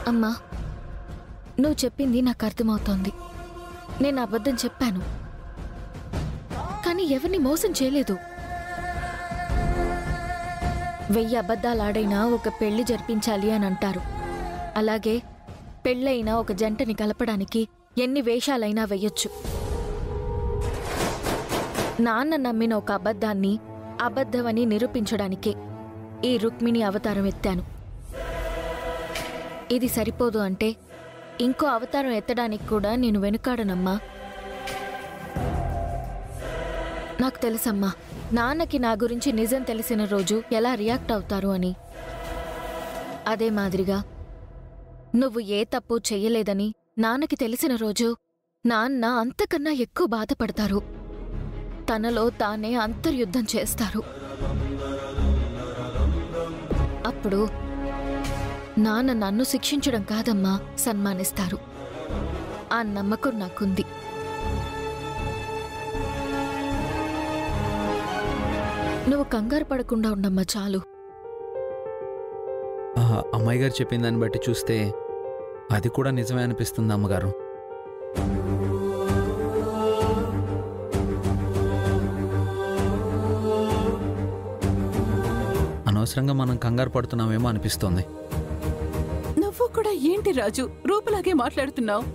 అమ్మా, నువ్వు చెప్పింది నాకు అర్థమవుతోంది. నేను అబద్ధం చెప్పాను, కానీ ఎవరిని మోసం చేయలేదు. 1000 అబద్ధాలాడైనా ఒక పెళ్లి జరిపించాలి అని అంటారు. అలాగే పెళ్ళైనా ఒక జంటని కలపడానికి ఎన్ని వేషాలైనా వెయ్యొచ్చు. నాన్న నమ్మిన ఒక అబద్ధాన్ని అబద్ధమని నిరూపించడానికే ఈ రుక్మిణి అవతారం ఎత్తాను. ఇది సరిపోదు అంటే ఇంకో అవతారం ఎత్తడానికి కూడా నేను వెనుకాడనమ్మా. నాకు తెలుసమ్మా, నాన్నకి నా గురించి నిజం తెలిసిన రోజు ఎలా రియాక్ట్ అవుతారు అని. అదే మాదిరిగా నువ్వు ఏ తప్పు చెయ్యలేదని నాన్నకి తెలిసిన రోజు నాన్న అంతకన్నా ఎక్కువ బాధపడతారు. తనలో తానే అంతర్యుద్ధం చేస్తారు. అప్పుడు నాన్న నన్ను శిక్షించడం కాదమ్మా, సన్మానిస్తారు. ఆ నమ్మకం నాకుంది. నువ్వు కంగారు పడకుండా ఉండమ్మా, చాలు. అమ్మాయి గారు చెప్పిన దాన్ని బట్టి చూస్తే అది కూడా నిజమే అనిపిస్తుంది అమ్మగారు. అనవసరంగా మనం కంగారు పడుతున్నామేమో అనిపిస్తోంది. నువ్వు కూడా ఏంటి రాజు రూపులాగే మాట్లాడుతున్నావు?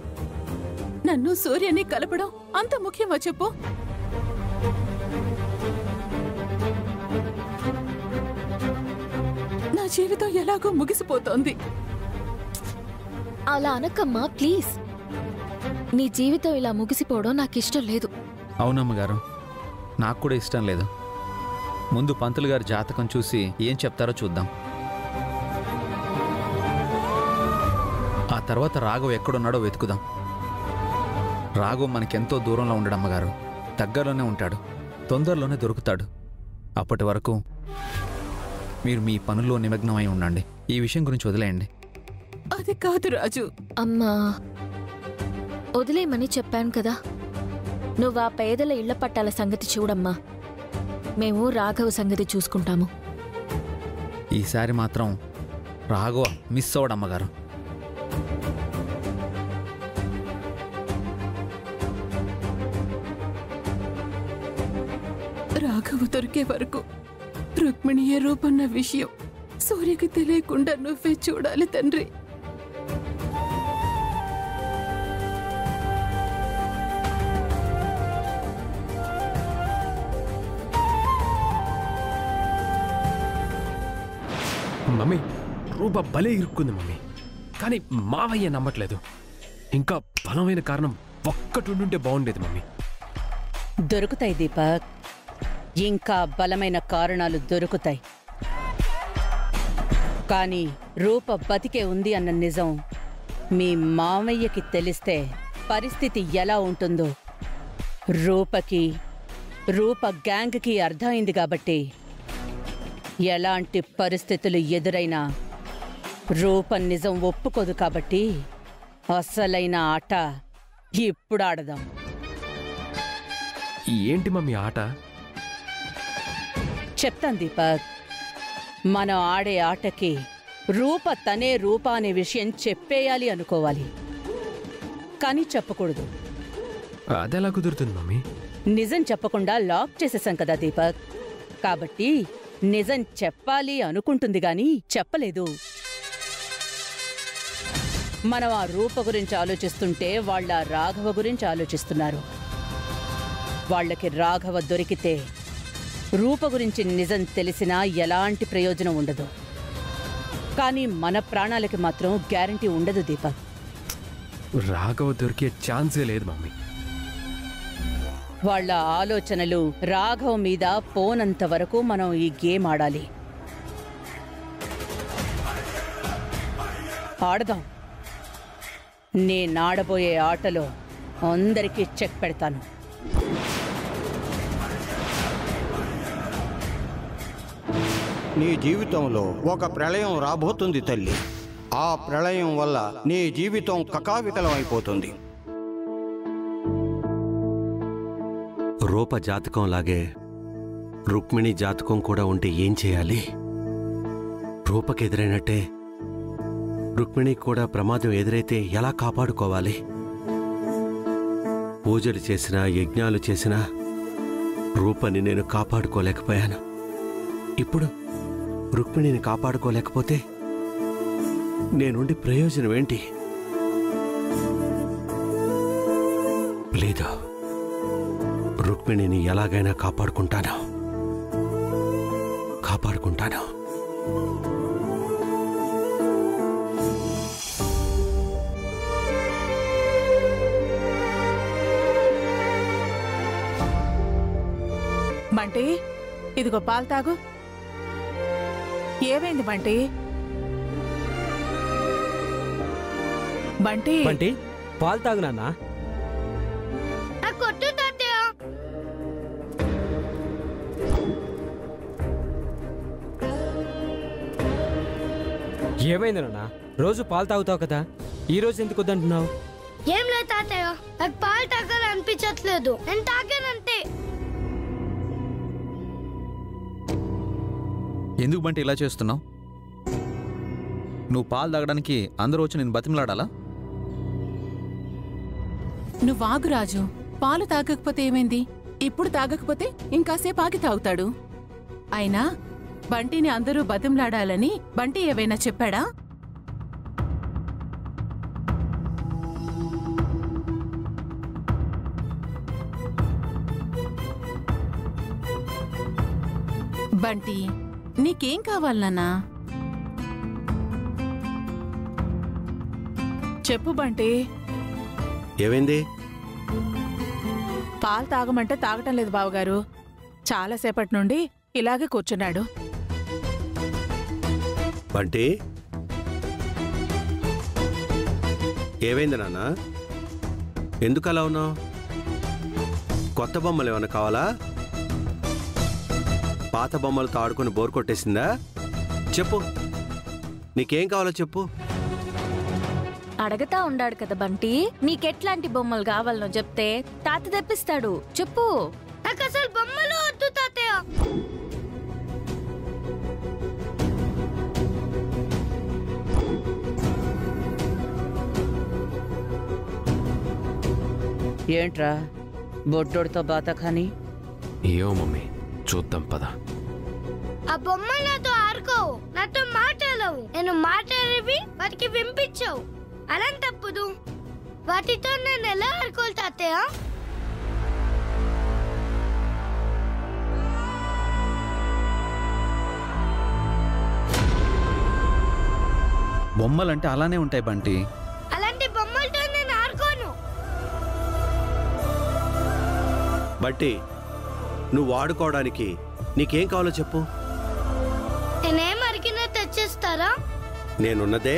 నన్ను సూర్యని కలపడం అంత ముఖ్యమా చెప్పు? నా జీవితం ఎలాగో ముగిసిపోతోంది. అలా అనకమ్మా, ప్లీజ్. నీ జీవితం ఇలా ముగిసిపోవడం నాకిష్టం లేదు. అవునమ్మగారు, నాకు కూడా ఇష్టం లేదు. ముందు పంతులు గారి జాతకం చూసి ఏం చెప్తారో చూద్దాం. ఆ తర్వాత రాఘవ్ ఎక్కడున్నాడో వెతుకుదాం. రాఘవ్ మనకెంతో దూరంలో ఉండడమ్మగారు, దగ్గరలోనే ఉంటాడు, తొందరలోనే దొరుకుతాడు. అప్పటి వరకు మీరు మీ పనుల్లో నిమగ్నమై ఉండండి. ఈ విషయం గురించి వదిలేయండి. అది కాదు రాజు. అమ్మా, వదిలేయమని చెప్పాను కదా. నువ్వు ఆ పేదల ఇళ్ల పట్టాల సంగతి చూడమ్మా. మేము రాఘవ సంగతి చూసుకుంటాము. ఈసారి మాత్రం రాఘవ మిస్ అవడమ్మగారు. రాఘవ దొరికే వరకు రుక్మిణి ఏ రూపన్న విషయం సూర్యకి తెలియకుండా నువ్వే చూడాలి తండ్రి. మమ్మీ, రూప భలే ఇరుక్కుంది మమ్మీ. కానీ మావయ్య నమ్మట్లేదు. ఇంకా బలమైన కారణం ఒక్కటి ఉండుంటే బాగుండేది మమ్మీ. దొరుకుతాయి దీపక్, ఇంకా బలమైన కారణాలు దొరుకుతాయి. కానీ రూప బతికే ఉంది అన్న నిజం మీ మామయ్యకి తెలిస్తే పరిస్థితి ఎలా ఉంటుందో రూపకి, రూప గ్యాంగ్కి అర్థమైంది. కాబట్టి ఎలాంటి పరిస్థితులు ఎదురైనా రూప నిజం ఒప్పుకోదు. కాబట్టి అసలైన ఆట ఇప్పుడు ఆడదాం. ఏంటి మమ్మీ ఆట? చెప్తాను దీపక్. మనం ఆడే ఆటకి రూప తనే రూప అనే విషయం చెప్పేయాలి అనుకోవాలి, కానీ చెప్పకూడదు. అదెలా కుదురుతుంది మమ్మీ? నిజం చెప్పకుండా లాక్ చేసేసాం కదా దీపక్. కాబట్టి నిజం చెప్పాలి అనుకుంటుంది గాని చెప్పలేదు. మనం ఆ రూప గురించి ఆలోచిస్తుంటే వాళ్ళ రాఘవ గురించి ఆలోచిస్తున్నారు. వాళ్ళకి రాఘవ దొరికితే రూప గురించి నిజం తెలిసినా ఎలాంటి ప్రయోజనం ఉండదు. కానీ మన ప్రాణాలకి మాత్రం గ్యారంటీ ఉండదు దీపక్. రాఘవ దొరికే ఛాన్సే లేదు మమ్మీ. వాళ్ళ ఆలోచనలు రాఘవ మీద పోనంత వరకు మనం ఈ గేమ్ ఆడాలి. ఆడదాం. నేనాడబోయే ఆటలో అందరికీ చెక్ పెడతాను. నీ జీవితంలో ఒక ప్రళయం రాబోతుంది తల్లి. ఆ ప్రళయం వల్ల నీ జీవితం కకావికలం అయిపోతుంది. రూప జాతకం లాగే రుక్మిణి జాతకం కూడా ఉంటే ఏం చేయాలి? రూపకెదురైనట్టే రుక్మిణికి కూడా ప్రమాదం ఎదురైతే ఎలా కాపాడుకోవాలి? పూజలు చేసినా యజ్ఞాలు చేసినా రూపని నేను కాపాడుకోలేకపోయాను. ఇప్పుడు రుక్మిణిని కాపాడుకోలేకపోతే నేనుండి ప్రయోజనం ఏంటి? లేదు, రుక్మిణిని ఎలాగైనా కాపాడుకుంటాను. బంటి, ఇదిగో పాలు తాగు. ఏమైంది బంటి? బంటి బంటి పాలు తాగు నాన్నా. కొట్టు తాతయ్య. ఏమైంది నాన్న? రోజు పాలు తాగుతావు కదా, ఈ రోజు ఎందుకు వద్దంటున్నావు? ఏం లేదు తాతయ్య, నాకు పాలు తాగాలనిపించట్లేదు. నేను తాగానంతే. ఎందుకు బంటి ఇలా చేస్తున్నావు? నువ్వు పాలు తాగడానికి అందరూ వచ్చి నేను బతిమలాడాలా? నువ్వు ఆగు రాజు. పాలు తాగకపోతే ఏమైంది? ఇప్పుడు తాగకపోతే ఇంకాసేపు ఆగి తాగుతాడు. అయినా బంటిని అందరూ బతిమలాడాలని బంటి ఏవైనా చెప్పాడా? బంటి, నీకేం కావాలి నాన్నా? చెప్పు బంటి. ఏమైంది? పాలు తాగమంటే తాగటం లేదు బావగారు. చాలాసేపటి నుండి ఇలాగే కూర్చున్నాడు. బంటి, ఏమైంది నాన్న? ఎందుకు అలా ఉన్నావు? కొత్త బొమ్మలు ఏమన్నా కావాలా? పాత బొమ్మలతో ఆడుకుని బోర్ కొట్టేసిందా? చెప్పు, నీకేం కావాలో చెప్పు. అడగతా ఉండాడు కదా బంటి, నీకెట్లాంటి బొమ్మలు కావాలనో చెప్తే తాత తెప్పిస్తాడు. చెప్పు. నాకు అసలు బొమ్మలు వద్దు తాతయ్య. ఏంట్రా బొడ్డోడితో బాతకాని? ఏమో మమ్మీ, చూద్దాం పద. ఆ బొమ్మలు నాతో ఆడుకోవు, నాతో మాట్లాడవు. నేను మాట్లాడేవి వాటికి వినిపించవు. అలాంటప్పుడు వాటితో నేను ఎలా ఆడుకోవాలి తాతయ్య? బొమ్మలంటే అలానే ఉంటాయి బంటి. అలాంటి బొమ్మలతో నేను ఆడుకోను. బట్టి, నువ్వు ఆడుకోవడానికి నీకేం కావాలో చెప్పు. నేనేం అడిగినా తెచ్చిస్తారా? నేనున్నదే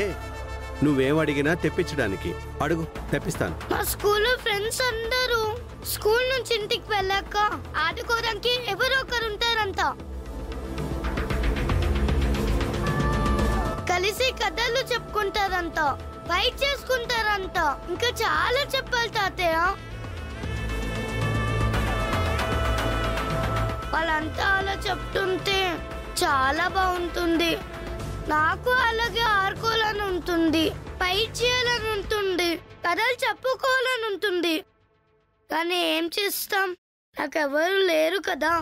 నువ్వేం అడిగినా తెప్పించడానికి. అడుగు, తెప్పిస్తాను. మా స్కూల్ ఫ్రెండ్స్ అందరూ స్కూల్ నుంచి ఇంటికి వెళ్ళాక ఆడుకోవడానికి ఎవరో ఒకరు ఉంటారంట. కలిసి కథలు చెప్పుకుంటారంట, ఫైట్ చేసుకుంటారంట, ఇంకా చాలా చెప్పాలి తాతయ్య. వాళ్ళంతా అలా చెప్తుంటే చాలా బాగుంటుంది. నాకు అలాగే ఆడుకోవాలని ఉంటుంది, ఫైట్ చేయాలని ఉంటుంది, కథలు చెప్పుకోవాలని ఉంటుంది. కానీ ఏం చేస్తాం, నాకెవరు లేరు కదా.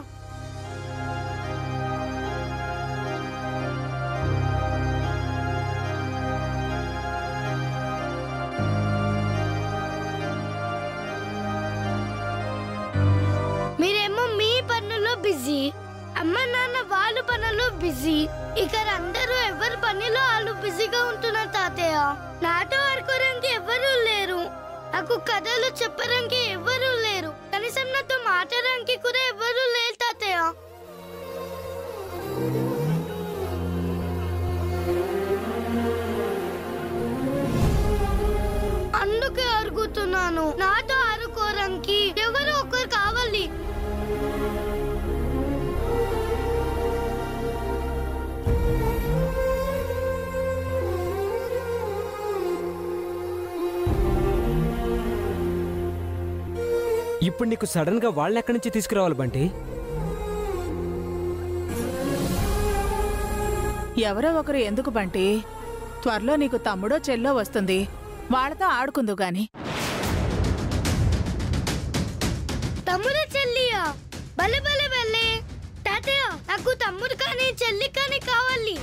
మీరేమో మీ పనుల్లో బిజీ, అమ్మ నాన్న వాళ్ళ పనుల్లో బిజీ. ఇక్కడ అందరూ ఎవరి పనిలో వాళ్ళు బిజీగా ఉంటున్నారు తాతయ్య. నాతో ఆడుకోవడానికి ఎవరూ లేరు, నాకు కథలు చెప్పడానికి ఎవరూ లేరు, కనీసం నాతో మాట్లాడడానికి కూడా ఎవరూ లేరు తాతయ్య. అందుకే అడుగుతున్నాను, నాతో ఆడుకోవడానికి ఎవరు ఒకరు కావాలి. ఇప్పుడు నీకు సడన్ గా వాళ్ళని ఎక్కడి నుంచి తీసుకురావాలి బంటి? ఎవరో ఒకరు ఎందుకు బంటి? త్వరలో నీకు తమ్ముడో చెల్లో వస్తుంది, వాళ్ళతో ఆడుకుందు గాని. తమ్ముడు చెల్లియా? భలే భలే భలే. తాతయ్య, నాకు తమ్ముడు కానీ చెల్లి కానీ కావాలి.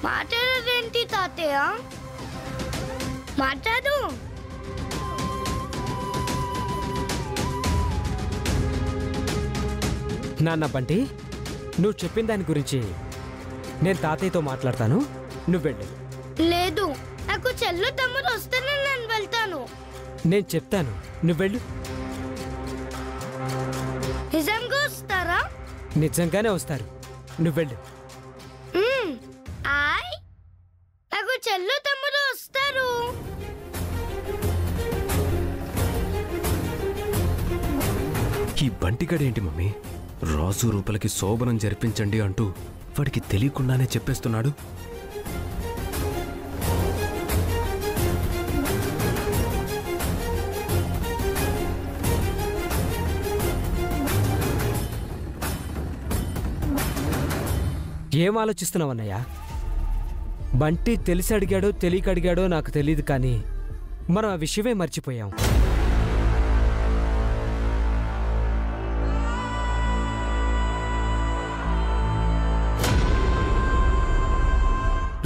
మాట్లాడేంటి తాతయ్య? మాట్లాడు. నాన్న బంటి, నువ్వు చెప్పిన దాని గురించి నేను తాతయ్యతో మాట్లాడతాను, నువ్వెళ్ళు. లేదు, నాకు చెల్లు తమ్ముడు వస్తేనే నేను వెళ్తాను. నేను చెప్తాను, నువ్వెళ్ళు. నిజంగా వస్తారా? నిజంగానే వస్తారు, నువ్వెళ్ళు. నాకు చెల్లు తమ్ముడు వస్తారు. ఈ బంటిగడేంటి మమ్మీ, రాజు రూపలకి శోభనం జరిపించండి అంటూ వాడికి తెలియకుండానే చెప్పేస్తున్నాడు. ఏం ఆలోచిస్తున్నావన్నయ్యా? బంటి తెలిసి అడిగాడో తెలియక అడిగాడో నాకు తెలియదు, కానీ మనం ఆ విషయమే మర్చిపోయాం.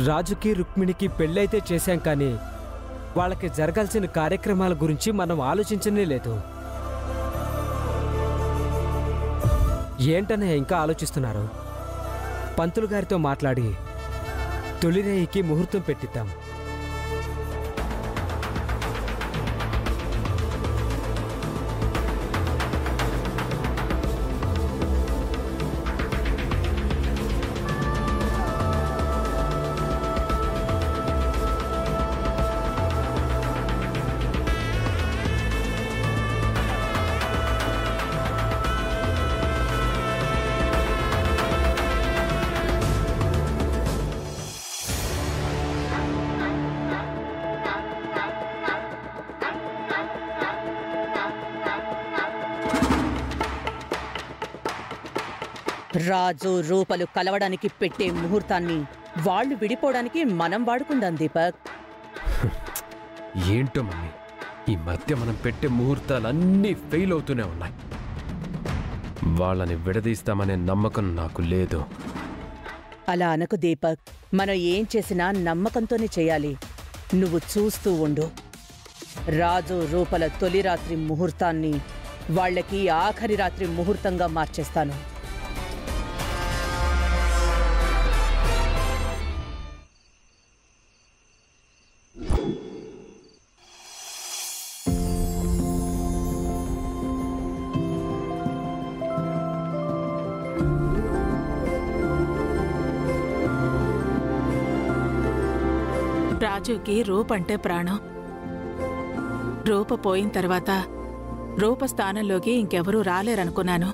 రాజుకి రుక్మిణికి పెళ్ళైతే చేశాం, కానీ వాళ్ళకి జరగాల్సిన కార్యక్రమాల గురించి మనం ఆలోచించనే లేదు. ఏంటన్నయ్య ఇంకా ఆలోచిస్తున్నారు? పంతులు గారితో మాట్లాడి తొలిరేయికి ముహూర్తం పెట్టిద్దాం. రాజు రూపలు కలవడానికి పెట్టే ముహూర్తాన్ని వాళ్ళు విడిపోవడానికి మనం వాడుకుందాం దీపక్. ఏంటో మమ్మీ, ఈ మధ్య మనం పెట్టే ముహూర్తాలన్నీ ఫెయిల్ అవుతూనే ఉన్నాయి. వాళ్ళని విడదీస్తామనే నమ్మకం నాకు లేదు. అలా అనకు దీపక్, మనం ఏం చేసినా నమ్మకంతోనే చేయాలి. నువ్వు చూస్తూ ఉండు. రాజు రూపల తొలి రాత్రి ముహూర్తాన్ని వాళ్ళకి ఆఖరి రాత్రి ముహూర్తంగా మార్చేస్తాను. రాజుకి రూపంటే ప్రాణం. రూప పోయిన తర్వాత రూప స్థానంలోకి ఇంకెవరూ రాలేరనుకున్నాను.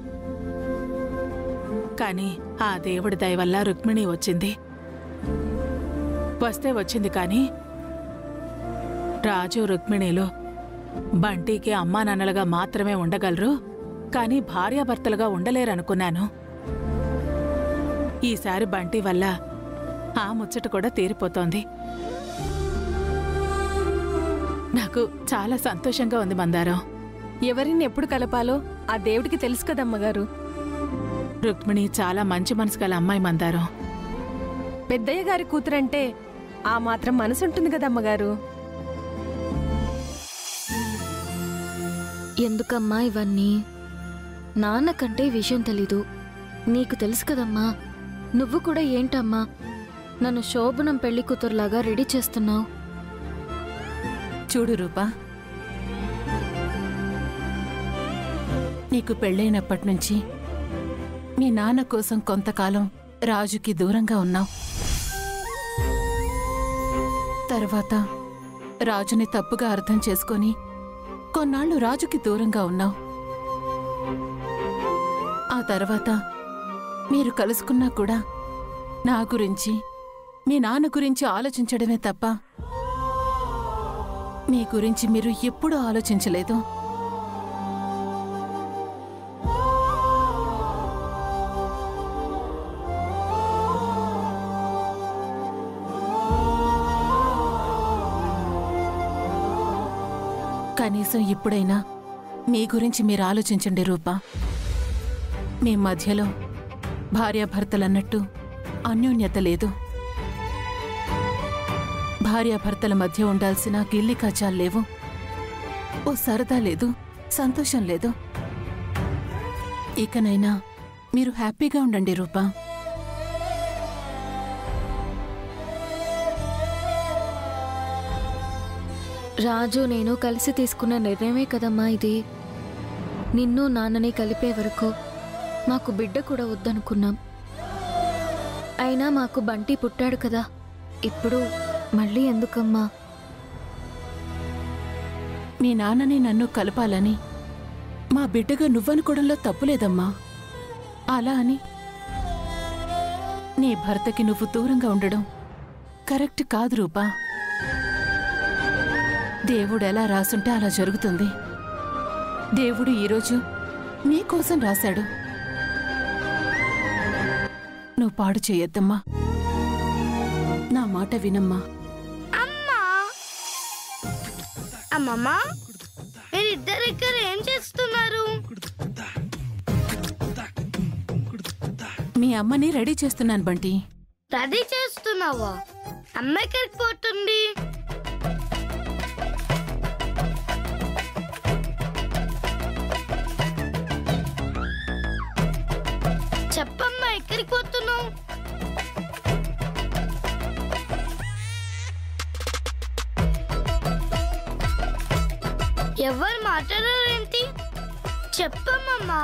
కానీ ఆ దేవుడి దయ వల్ల రుక్మిణి వచ్చింది. వస్తే వచ్చింది, కానీ రాజు రుక్మిణిలు బంటికి అమ్మా నాన్నలుగా మాత్రమే ఉండగలరు, కానీ భార్యాభర్తలుగా ఉండలేరనుకున్నాను. ఈసారి బంటి వల్ల ఆ ముచ్చట కూడా తీరిపోతోంది. నాకు చాలా సంతోషంగా ఉంది మందారం. ఎవరిని ఎప్పుడు కలపాలో ఆ దేవుడికి తెలుసు కదమ్మగారు. రుక్మిణి చాలా మంచి మనసు గల అమ్మాయి మందారం. పెద్దయ్య గారి కూతురంటే ఆ మాత్రం మనసుంటుంది కదమ్మగారు. ఎందుకమ్మా ఇవన్నీ? నాన్నకంటే విషయం తెలీదు, నీకు తెలుసు కదమ్మా. నువ్వు కూడా ఏంటమ్మా నన్ను శోభనం పెళ్లి కూతురులాగా రెడీ చేస్తున్నావు? చూడు రూపా, నీకు పెళ్ళైనప్పటి నుంచి మీ నాన్న కోసం కొంతకాలం రాజుకి దూరంగా ఉన్నావు. తర్వాత రాజుని తప్పుగా అర్థం చేసుకొని కొన్నాళ్ళు రాజుకి దూరంగా ఉన్నావు. ఆ తర్వాత మీరు కలుసుకున్నా కూడా నా గురించి మీ నాన్న గురించి ఆలోచించడమే తప్ప మీ గురించి మీరు ఎప్పుడూ ఆలోచించలేదు. కనీసం ఇప్పుడైనా మీ గురించి మీరు ఆలోచించండి రూపా. మీ మధ్యలో భార్యాభర్తలన్నట్టు అన్యోన్యత లేదు. భార్యాభర్తల మధ్య ఉండాల్సిన గిల్లి కచాలు లేవు. ఓ సరదా లేదు, సంతోషం లేదు. ఇకనైనా మీరు హ్యాపీగా ఉండండి రూపా. రాజు నేను కలిసి తీసుకున్న నిర్ణయమే కదమ్మా ఇది. నిన్ను నాన్నని కలిపే వరకు మాకు బిడ్డ కూడా వద్దనుకున్నాం. అయినా మాకు బంటి పుట్టాడు కదా, ఇప్పుడు మళ్ళీ ఎందుకమ్మా? మీ నాన్నని నన్ను కలపాలని మా బిడ్డగా నువ్వనుకోవడంలో తప్పులేదమ్మా. అలా అని నీ భర్తకి నువ్వు దూరంగా ఉండడం కరెక్ట్ కాదు రూపా. దేవుడు ఎలా రాసుంటే అలా జరుగుతుంది. దేవుడు ఈరోజు నీకోసం రాశాడు. నువ్వు పాడు చేయొద్దమ్మా. నా మాట వినమ్మా. అమ్మమ్మ, మీరిద్దరు ఇక్కడ ఏం చేస్తున్నారు? మీ అమ్మని రెడీ చేస్తున్నాను బంటి. రెడీ చేస్తున్నావా? అమ్మ ఎక్కడికి పోతుంది? చెప్పమ్మా, ఎక్కడికి పోతున్నావు? ఎవరు మాట్లాడారేంటి? చెప్పమ్మా.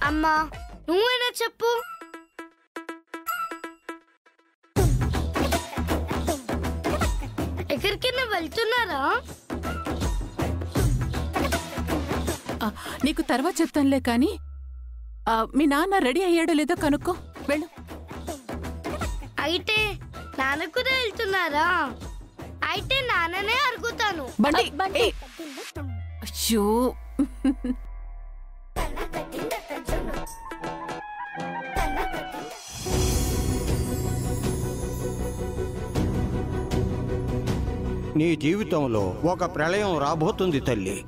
అమ్మా, నువ్వైనా చెప్పు. ఎక్కడికైనా వెళ్తున్నారా? నీకు తర్వాత చెప్తానులే కానీ మీ నాన్న రెడీ అయ్యాడో లేదో కనుక్కో. వెళ్ళు. అయితే నాన్న కూడా వెళ్తున్నారా? అయితే నాన్ననే అడుగుతాను. అయ్యో, నీ జీవితంలో ఒక ప్రళయం రాబోతుంది తల్లి.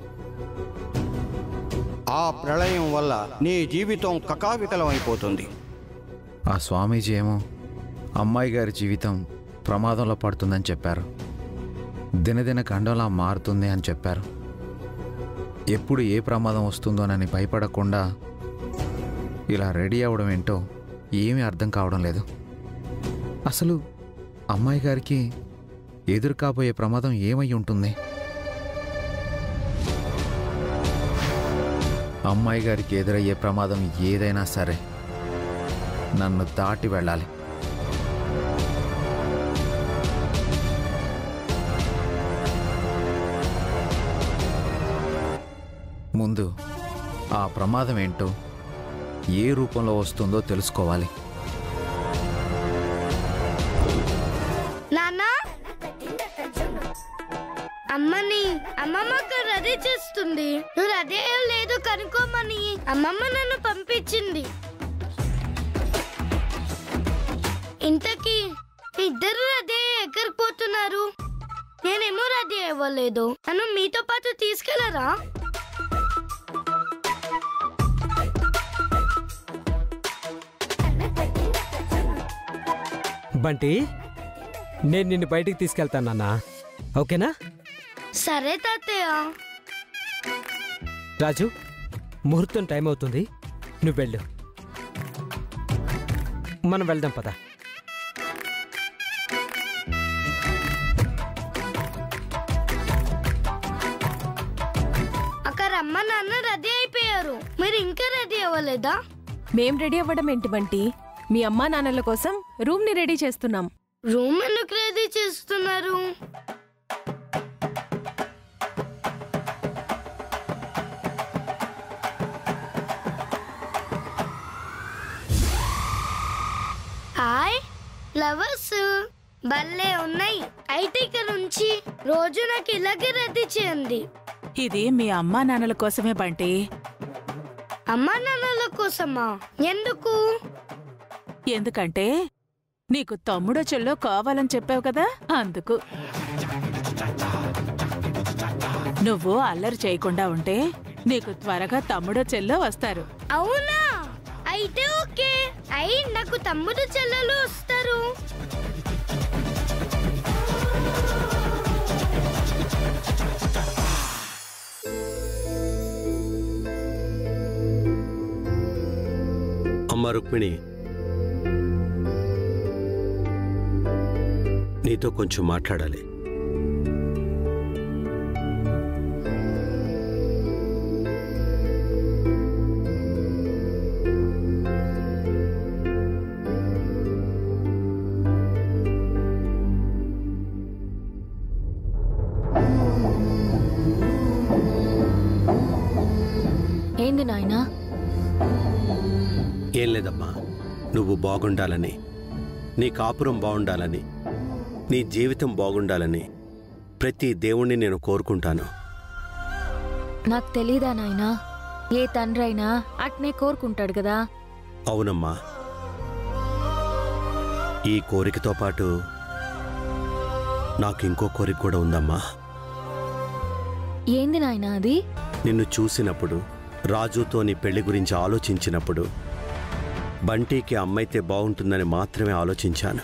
ఆ ప్రళయం వల్ల నీ జీవితం కకావికలం అయిపోతుంది. ఆ స్వామీజీ ఏమో అమ్మాయి గారి జీవితం ప్రమాదంలో పడుతుందని చెప్పారు. దినదిన ఖండంలా మారుతుంది అని చెప్పారు. ఎప్పుడు ఏ ప్రమాదం వస్తుందోనని భయపడకుండా ఇలా రెడీ అవ్వడం ఏంటో ఏమీ అర్థం కావడం లేదు. అసలు అమ్మాయి గారికి ఎదురు కాబోయే ప్రమాదం ఏమై ఉంటుంది? అమ్మాయి గారికి ఎదురయ్యే ప్రమాదం ఏదైనా సరే నన్ను దాటి వెళ్ళాలి. ముందు ఆ ప్రమాదం ఏంటో, ఏ రూపంలో వస్తుందో తెలుసుకోవాలి. నాన్న, అమ్మమ్మకు రెడీ చేస్తుంది. నువ్వు రెడీ లేదు కనుక్కోమని అమ్మమ్మ నన్ను పంపించింది. ఇంతకీ ఇద్దరు రెడీ ఎక్కడికి పోతున్నారు? నేనేమో రెడీ అవ్వలేదు. నన్ను మీతో పాటు తీసుకెళ్లరా? బంటి, నేను నిన్ను బయటికి తీసుకెళ్తానన్నా, ఓకేనా? సరే తాతయ్య. రాజు, ముహూర్తం టైం అవుతుంది, నువ్వు వెళ్ళు. మనం వెళ్దాం పద. అక్కడ అమ్మ నాన్న రెడీ అయిపోయారు. మీరు ఇంకా రెడీ అవ్వలేదా? మేం రెడీ అవ్వడం ఏంటి బంటి? మీ అమ్మా నాన్నల కోసం రూమ్ ని రెడీ చేస్తున్నాం. రూమ్ ఎందుకు రెడీ చేస్తున్నారు? హాయ్ లవర్స్, భలే ఉన్నాయి. అయితే ఇక నుంచి రోజు నాకు ఇలాగే రద్దీ చేయండి. ఇది మీ అమ్మా నాన్నల కోసమే బంటి. అమ్మా నాన్నల కోసమా? ఎందుకు? ఎందుకంటే నీకు తమ్ముడో చెల్లో కావాలని చెప్పావు కదా, అందుకు. నువ్వు అల్లరి చేయకుండా ఉంటే నీకు త్వరగా తమ్ముడో చెల్లో వస్తారు. అవునా? అయితే ఓకే. అయి నాకు తమ్ముడు చెల్లెలు వస్తారు. అమ్మ రుక్మిణి, నీతో కొంచెం మాట్లాడాలి. ఏంది నాయనా? ఏం లేదమ్మా, నువ్వు బాగుండాలని, నీ కాపురం బాగుండాలని, నీ జీవితం బాగుండాలని ప్రతి దేవుణ్ణి నేను కోరుకుంటాను. నాకు తెలీదా నాయనా? ఏ తండ్రి అయినా అట్నే కోరుకుంటాడు కదా. అవునమ్మా, ఈ కోరికతో పాటు నాకు ఇంకో కోరిక కూడా ఉందమ్మా. ఏంది నాయనా అది? నిన్ను చూసినప్పుడు, రాజుతో నీ పెళ్లి గురించి ఆలోచించినప్పుడు బంటీకి అమ్మైతే బాగుంటుందని మాత్రమే ఆలోచించాను.